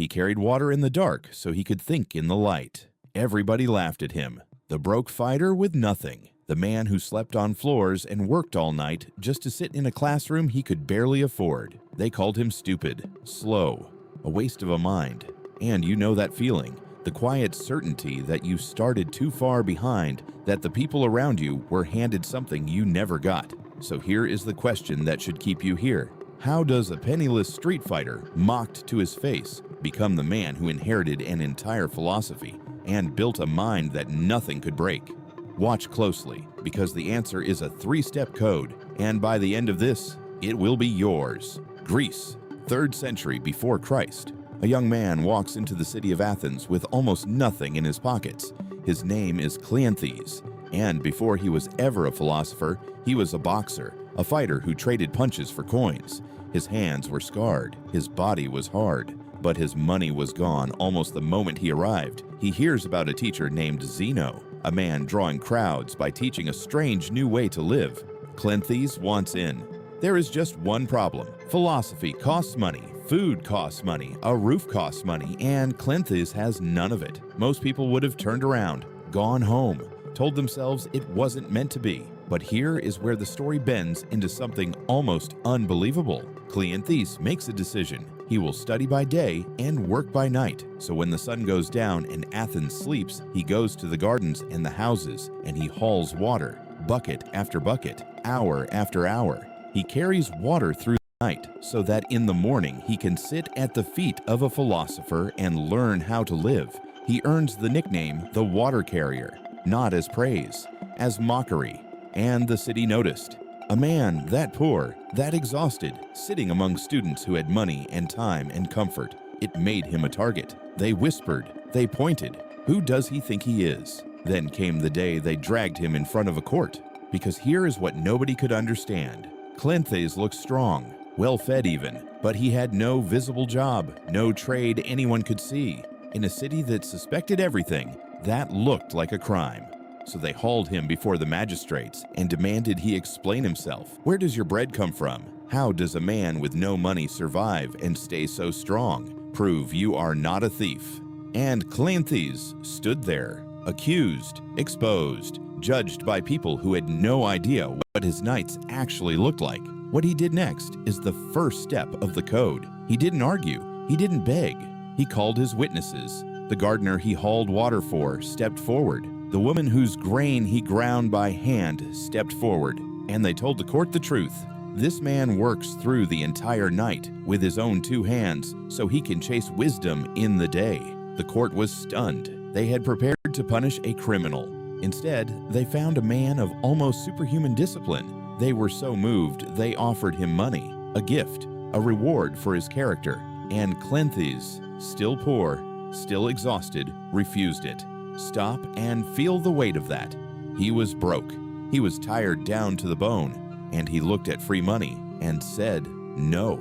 He carried water in the dark so he could think in the light. Everybody laughed at him. The broke fighter with nothing. The man who slept on floors and worked all night just to sit in a classroom he could barely afford. They called him stupid, slow, a waste of a mind. And you know that feeling, the quiet certainty that you started too far behind, that the people around you were handed something you never got. So here is the question that should keep you here. How does a penniless street fighter, mocked to his face, become the man who inherited an entire philosophy and built a mind that nothing could break? Watch closely, because the answer is a 3-step code, and by the end of this, it will be yours. Greece, 3rd century before Christ. A young man walks into the city of Athens with almost nothing in his pockets. His name is Cleanthes, and before he was ever a philosopher, he was a boxer, a fighter who traded punches for coins. His hands were scarred, his body was hard, but his money was gone almost the moment he arrived. He hears about a teacher named Zeno, a man drawing crowds by teaching a strange new way to live. Cleanthes wants in. There is just one problem. Philosophy costs money, food costs money, a roof costs money, and Cleanthes has none of it. Most people would have turned around, gone home, told themselves it wasn't meant to be. But here is where the story bends into something almost unbelievable. Cleanthes makes a decision. He will study by day and work by night. So when the sun goes down and Athens sleeps, he goes to the gardens and the houses, and he hauls water, bucket after bucket, hour after hour. He carries water through the night so that in the morning he can sit at the feet of a philosopher and learn how to live. He earns the nickname the water carrier, not as praise, as mockery. And the city noticed. A man that poor, that exhausted, sitting among students who had money and time and comfort. It made him a target. They whispered, they pointed. Who does he think he is? Then came the day they dragged him in front of a court. Because here is what nobody could understand. Cleanthes looked strong, well-fed even, but he had no visible job, no trade anyone could see. In a city that suspected everything, that looked like a crime. So they hauled him before the magistrates and demanded he explain himself. Where does your bread come from? How does a man with no money survive and stay so strong? Prove you are not a thief. And Cleanthes stood there, accused, exposed, judged by people who had no idea what his nights actually looked like. What he did next is the first step of the code. He didn't argue. He didn't beg. He called his witnesses. The gardener he hauled water for stepped forward. The woman whose grain he ground by hand stepped forward, and they told the court the truth. This man works through the entire night with his own 2 hands so he can chase wisdom in the day. The court was stunned. They had prepared to punish a criminal. Instead, they found a man of almost superhuman discipline. They were so moved, they offered him money, a gift, a reward for his character. And Cleanthes, still poor, still exhausted, refused it. Stop and feel the weight of that. He was broke. He was tired down to the bone, and he looked at free money and said no.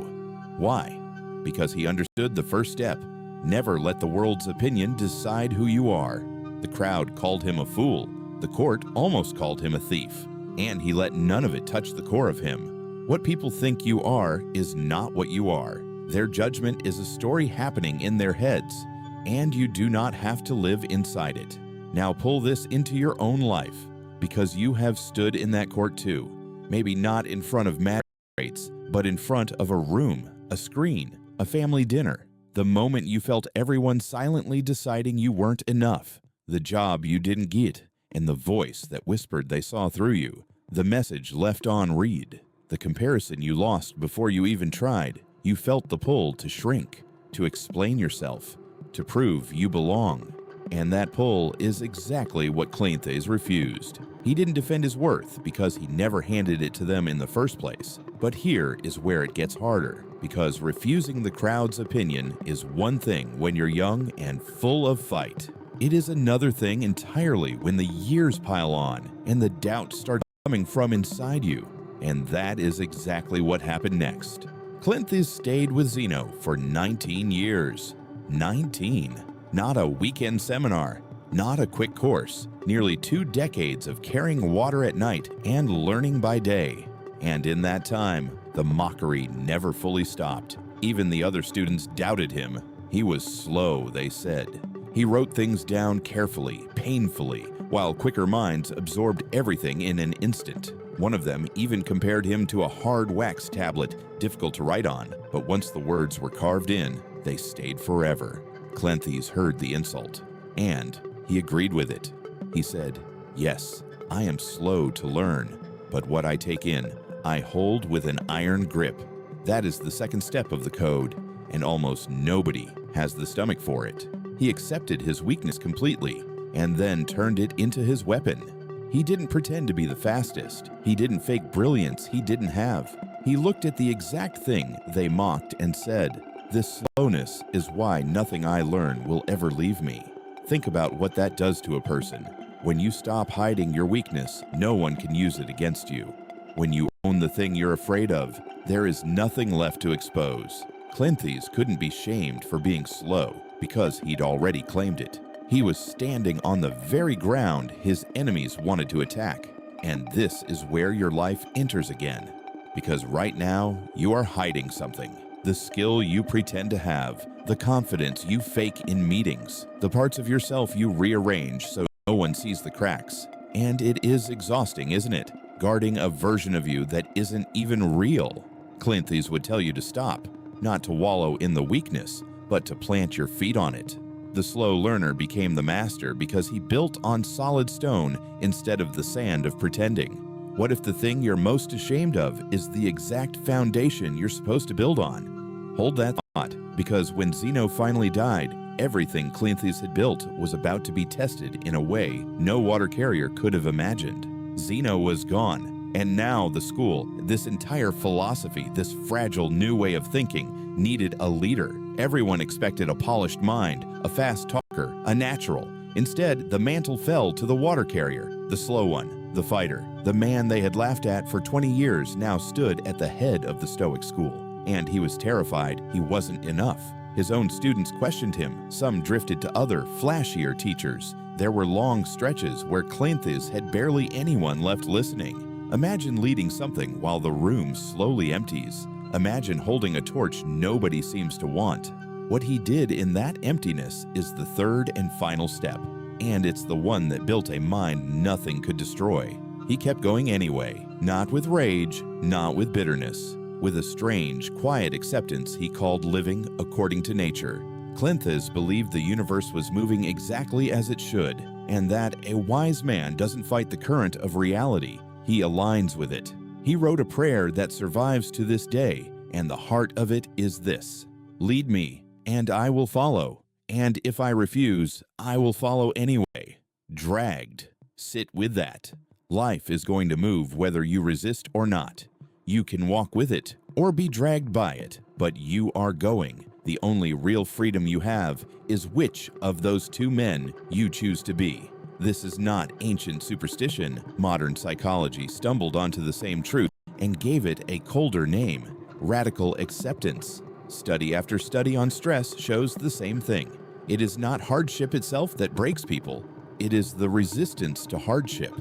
Why? Because he understood the first step. Never let the world's opinion decide who you are. The crowd called him a fool. The court almost called him a thief. And he let none of it touch the core of him. What people think you are is not what you are. Their judgment is a story happening in their heads, and you do not have to live inside it. Now pull this into your own life, because you have stood in that court too. Maybe not in front of magistrates, but in front of a room, a screen, a family dinner. The moment you felt everyone silently deciding you weren't enough, the job you didn't get, and the voice that whispered they saw through you, the message left on read, the comparison you lost before you even tried. You felt the pull to shrink, to explain yourself, to prove you belong. And that pull is exactly what Cleanthes refused. He didn't defend his worth because he never handed it to them in the first place. But here is where it gets harder, because refusing the crowd's opinion is one thing when you're young and full of fight. It is another thing entirely when the years pile on and the doubt starts coming from inside you. And that is exactly what happened next. Cleanthes stayed with Zeno for 19 years. 19. Not a weekend seminar, not a quick course, nearly 2 decades of carrying water at night and learning by day. And in that time, the mockery never fully stopped. Even the other students doubted him. He was slow, they said. He wrote things down carefully, painfully, while quicker minds absorbed everything in an instant. One of them even compared him to a hard wax tablet, difficult to write on, but once the words were carved in, they stayed forever. Cleanthes heard the insult, and he agreed with it. He said, "Yes, I am slow to learn, but what I take in, I hold with an iron grip." That is the second step of the code, and almost nobody has the stomach for it. He accepted his weakness completely, and then turned it into his weapon. He didn't pretend to be the fastest. He didn't fake brilliance he didn't have. He looked at the exact thing they mocked and said, "This slowness is why nothing I learn will ever leave me." Think about what that does to a person. When you stop hiding your weakness, no one can use it against you. When you own the thing you're afraid of, there is nothing left to expose. Cleanthes couldn't be shamed for being slow because he'd already claimed it. He was standing on the very ground his enemies wanted to attack. And this is where your life enters again. Because right now, you are hiding something. The skill you pretend to have, the confidence you fake in meetings, the parts of yourself you rearrange so no one sees the cracks. And it is exhausting, isn't it? Guarding a version of you that isn't even real. Cleanthes would tell you to stop, not to wallow in the weakness, but to plant your feet on it. The slow learner became the master because he built on solid stone instead of the sand of pretending. What if the thing you're most ashamed of is the exact foundation you're supposed to build on? Hold that thought, because when Zeno finally died, everything Cleanthes had built was about to be tested in a way no water carrier could have imagined. Zeno was gone, and now the school, this entire philosophy, this fragile new way of thinking, needed a leader. Everyone expected a polished mind, a fast talker, a natural. Instead, the mantle fell to the water carrier, the slow one, the fighter. The man they had laughed at for 20 years now stood at the head of the Stoic school, and he was terrified he wasn't enough. His own students questioned him. Some drifted to other, flashier teachers. There were long stretches where Cleanthes had barely anyone left listening. Imagine leading something while the room slowly empties. Imagine holding a torch nobody seems to want. What he did in that emptiness is the third and final step, and it's the one that built a mind nothing could destroy. He kept going anyway, not with rage, not with bitterness, with a strange, quiet acceptance he called living according to nature. Cleanthes believed the universe was moving exactly as it should, and that a wise man doesn't fight the current of reality, he aligns with it. He wrote a prayer that survives to this day, and the heart of it is this: "Lead me, and I will follow, and if I refuse, I will follow anyway." Dragged. Sit with that. Life is going to move whether you resist or not. You can walk with it or be dragged by it, but you are going. The only real freedom you have is which of those two men you choose to be. This is not ancient superstition. Modern psychology stumbled onto the same truth and gave it a colder name: radical acceptance. Study after study on stress shows the same thing. It is not hardship itself that breaks people. It is the resistance to hardship,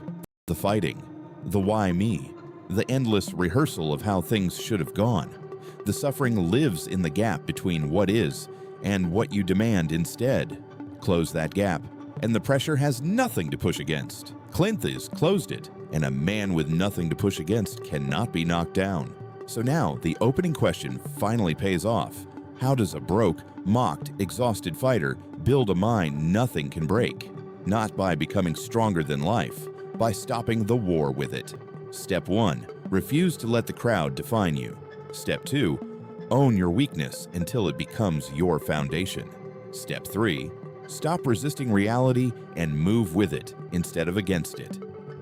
the fighting, the why me, the endless rehearsal of how things should have gone. The suffering lives in the gap between what is and what you demand instead. Close that gap, and the pressure has nothing to push against. Cleanthes closed it, and a man with nothing to push against cannot be knocked down. So now the opening question finally pays off. How does a broke, mocked, exhausted fighter build a mind nothing can break? Not by becoming stronger than life, by stopping the war with it. Step 1, refuse to let the crowd define you. Step 2, own your weakness until it becomes your foundation. Step 3, stop resisting reality and move with it instead of against it.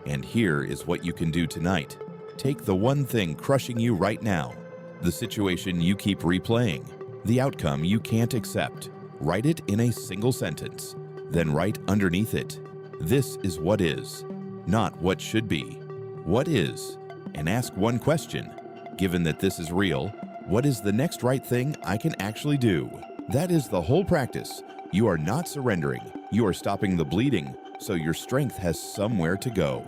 And here is what you can do tonight. Take the one thing crushing you right now, the situation you keep replaying, the outcome you can't accept. Write it in a single sentence. Then write underneath it, "This is what is," not what should be. What is? And ask one question. Given that this is real, what is the next right thing I can actually do? That is the whole practice. You are not surrendering. You are stopping the bleeding, so your strength has somewhere to go.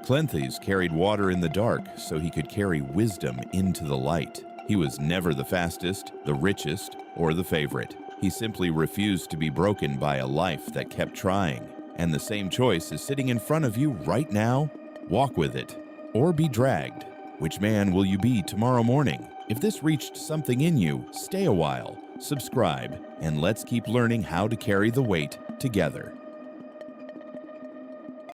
Cleanthes carried water in the dark so he could carry wisdom into the light. He was never the fastest, the richest, or the favorite. He simply refused to be broken by a life that kept trying. And the same choice is sitting in front of you right now. Walk with it, or be dragged. Which man will you be tomorrow morning? If this reached something in you, stay a while, subscribe, and let's keep learning how to carry the weight together.